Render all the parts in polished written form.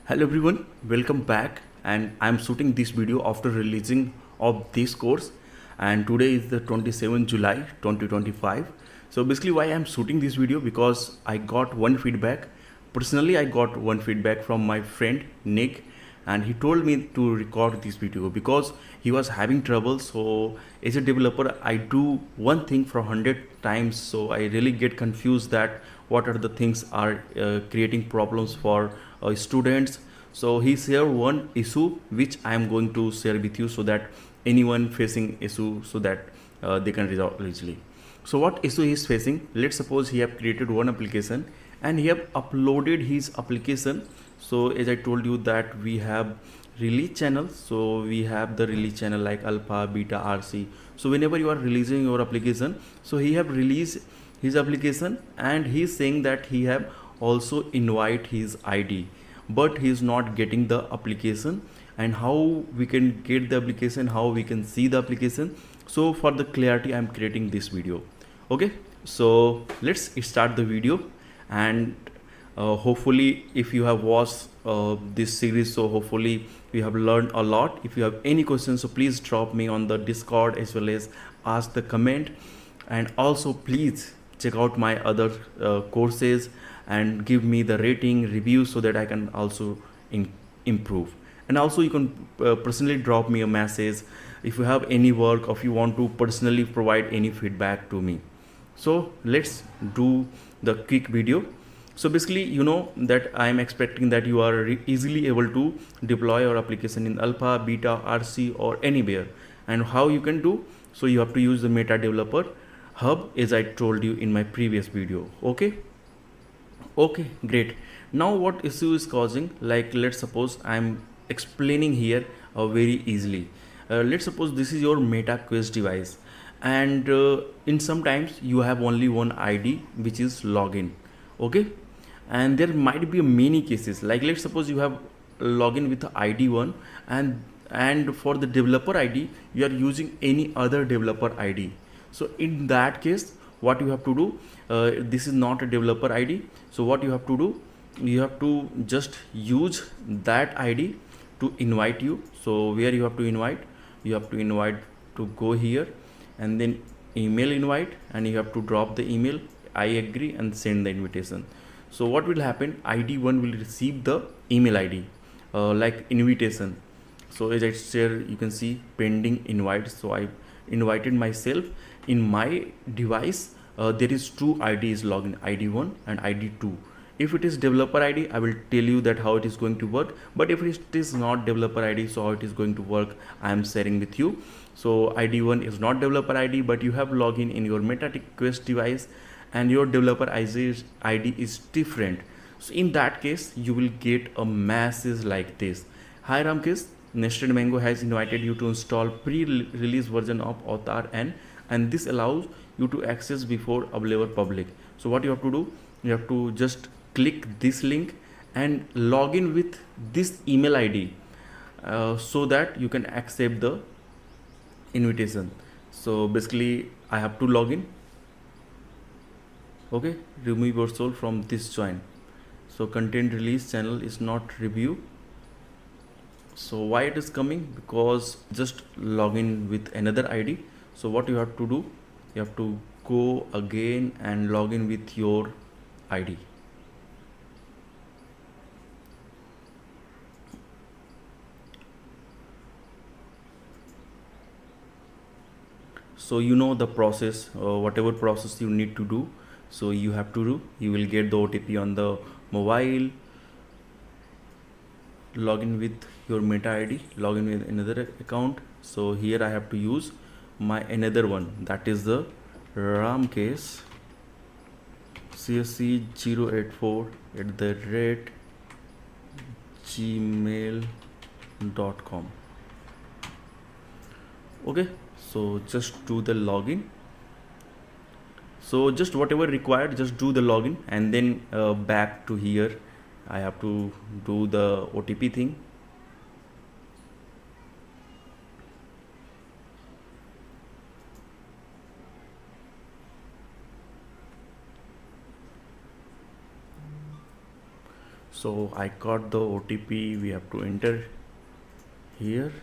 Hello everyone, welcome back, and I'm shooting this video after releasing of this course, and today is the 27th July 2025. So basically why I'm shooting this video, because I got one feedback. Personally, I got one feedback from my friend Nick, and he told me to record this video because he was having trouble. So as a developer, I do one thing for 100 times, so I really get confused that what are the things are creating problems for students. So he shared one issue which I am going to share with you, so that anyone facing issue, so that they can resolve easily. So what issue he is facing? Let's suppose he have created one application and he have uploaded his application. So as I told you that we have release channels, so we have the release channel like alpha, beta, RC. So whenever you are releasing your application, so he have released his application and he is saying that he have also invite his ID, but he is not getting the application. And how we can get the application, how we can see the application? So for the clarity, I am creating this video. Okay, so let's start the video. And hopefully if you have watched this series, so hopefully you have learned a lot. If you have any questions, so please drop me on the Discord, as well as ask the comment. And also please check out my other courses and give me the rating review, so that I can also improve. And also you can personally drop me a message if you have any work, or if you want to personally provide any feedback to me. So let's do the quick video. So basically, you know that I am expecting that you are easily able to deploy your application in alpha, beta, RC, or anywhere. And how you can do? So you have to use the Meta Developer Hub, as I told you in my previous video. Okay, great. Now what issue is causing? Like, let's suppose I'm explaining here very easily. Let's suppose this is your Meta Quest device, and in sometimes you have only one ID, which is login. Okay, and there might be many cases. Like, let's suppose you have login with ID 1, and for the developer ID you are using any other developer ID. So in that case, what you have to do, this is not a developer ID. So what you have to do, you have to just use that ID to invite you. So where you have to invite? You have to invite to go here, and then email invite, and you have to drop the email, I agree, and send the invitation. So what will happen? ID 1 will receive the email ID like invitation. So as I share, you can see pending invite. So I invited myself. In my device there is two IDs login, ID 1 and ID 2. If it is developer ID, I will tell you that how it is going to work. But if it is not developer ID, so how it is going to work, I am sharing with you. So ID 1 is not developer ID, but you have login in your Meta Quest device, and your developer ID is different. So in that case, you will get a message like this: hi Ramkesh, Nested Mango has invited you to install pre-release version of Avatar, and this allows you to access before available public. So what you have to do, you have to just click this link and log in with this email ID, so that you can accept the invitation. So basically I have to log in. Okay, remove your soul from this join. So content release channel is not review. So why it is coming? Because just log in with another ID. So what you have to do, you have to go again and log in with your ID. So you know the process, whatever process you need to do, so you have to do. You will get the OTP on the mobile. Login with your Meta ID, login with another account. So here I have to use my another one, that is the Ramkesh csc084@gmail.com. Okay, so just do the login. So just whatever required, just do the login, and then back to here I have to do the OTP thing. So I got the OTP, we have to enter here.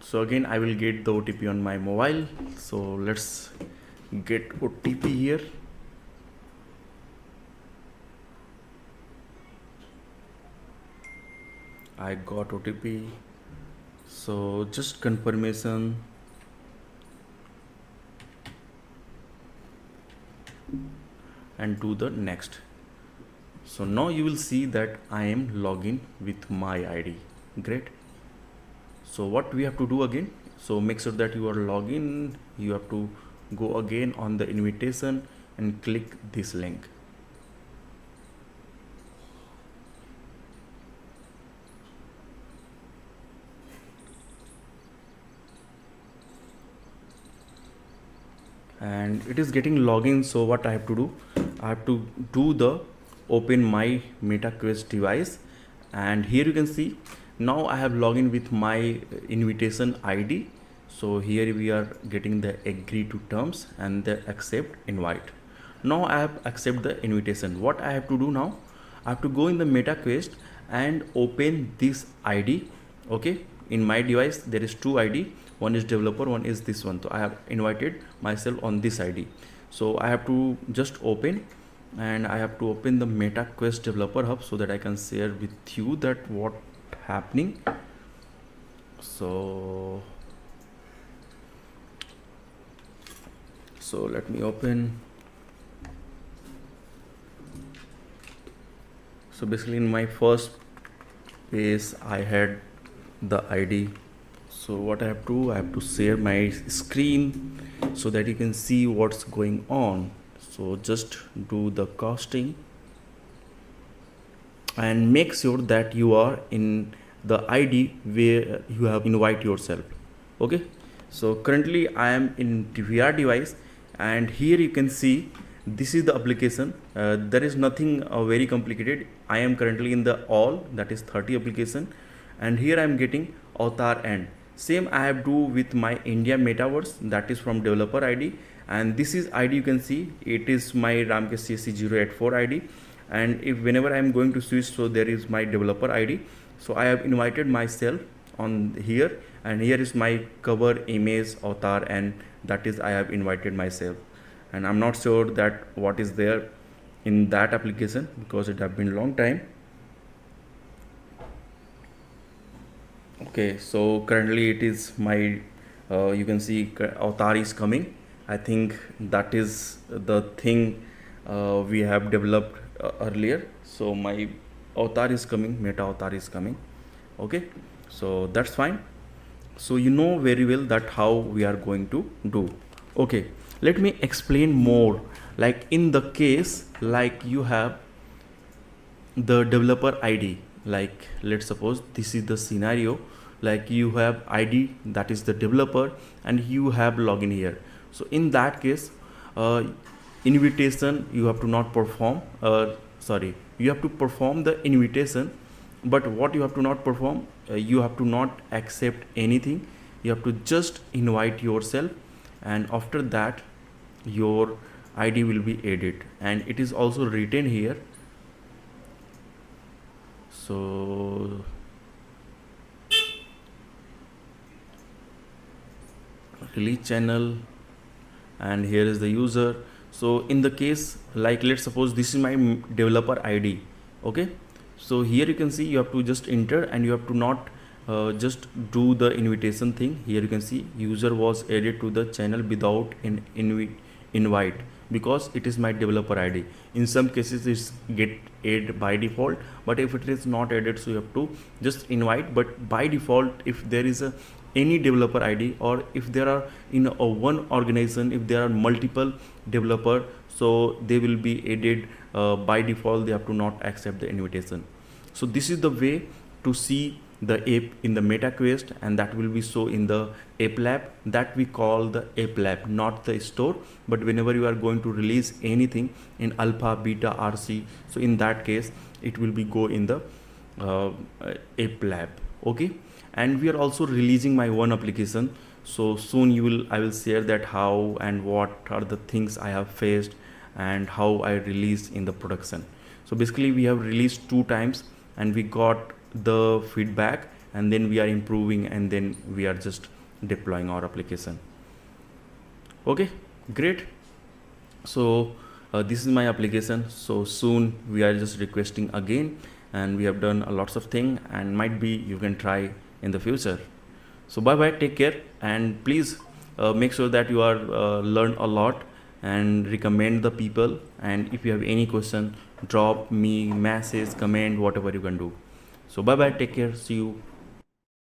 So again I will get the OTP on my mobile, so let's get OTP here. I got OTP, so just confirmation. And do the next. So now you will see that I am login with my ID. Great. So what we have to do again, so make sure that you are login. You have to go again on the invitation and click this link. And it is getting login. So what I have to do, I have to do the open my MetaQuest device, and here you can see now I have login with my invitation ID. So here we are getting the agree to terms and the accept invite. Now I have accept the invitation. What I have to do now, I have to go in the MetaQuest and open this ID. Okay, in my device there is two ID, one is developer, one is this one. So I have invited myself on this ID. So I have to just open, and I have to open the MetaQuest developer hub so that I can share with you that what happening. So let me open. So basically in my first page I had the ID. So what I have to share my screen so that you can see what's going on. So just do the costing and make sure that you are in the ID where you have invite yourself. Okay, so currently I am in VR device, and here you can see this is the application. There is nothing very complicated. I am currently in the all, that is 30 application, and here I am getting avatar and same I have do with my India metaverse, that is from developer ID, and this is ID. You can see it is my Ramkesh CSC 084 ID, and if whenever I am going to switch, so there is my developer ID. So I have invited myself on here, and here is my cover image avatar, and that is I have invited myself, and I'm not sure that what is there in that application because it have been long time. Okay, so currently it is my you can see avatar is coming. I think that is the thing we have developed earlier. So my avatar is coming, meta avatar is coming. Okay, so that's fine. So you know very well that how we are going to do. Okay, let me explain more. Like in the case, like you have the developer ID, like let's suppose this is the scenario, like you have ID, that is the developer, and you have login here. So in that case, invitation you have to not perform, sorry, you have to perform the invitation, but what you have to not perform, you have to not accept anything. You have to just invite yourself, and after that your ID will be added, and it is also written here. So release channel, and here is the user. So in the case, like let's suppose this is my developer ID. Okay, so here you can see you have to just enter, and you have to not just do the invitation thing. Here you can see user was added to the channel without an invite, because it is my developer ID. In some cases it's get added by default, but if it is not added, so you have to just invite. But by default, if there is any developer ID, or if there are in one organization, if there are multiple developer, so they will be added by default. They have to not accept the invitation. So this is the way to see the app in the MetaQuest, and that will be so in the app lab, that we call the app lab, not the store. But whenever you are going to release anything in alpha, beta, RC, so in that case it will be go in the app lab. Okay, and we are also releasing my one application, so soon I will share that how and what are the things I have faced, and how I release in the production. So basically we have released 2 times and we got the feedback, and then we are improving, and then we are just deploying our application. Okay, great. So this is my application. So soon we are just requesting again, and we have done a lots of things, and might be you can try in the future. So bye bye, take care, and please make sure that you are learn a lot and recommend the people. And if you have any question, drop me message, comment, whatever you can do. So bye bye, take care, see you.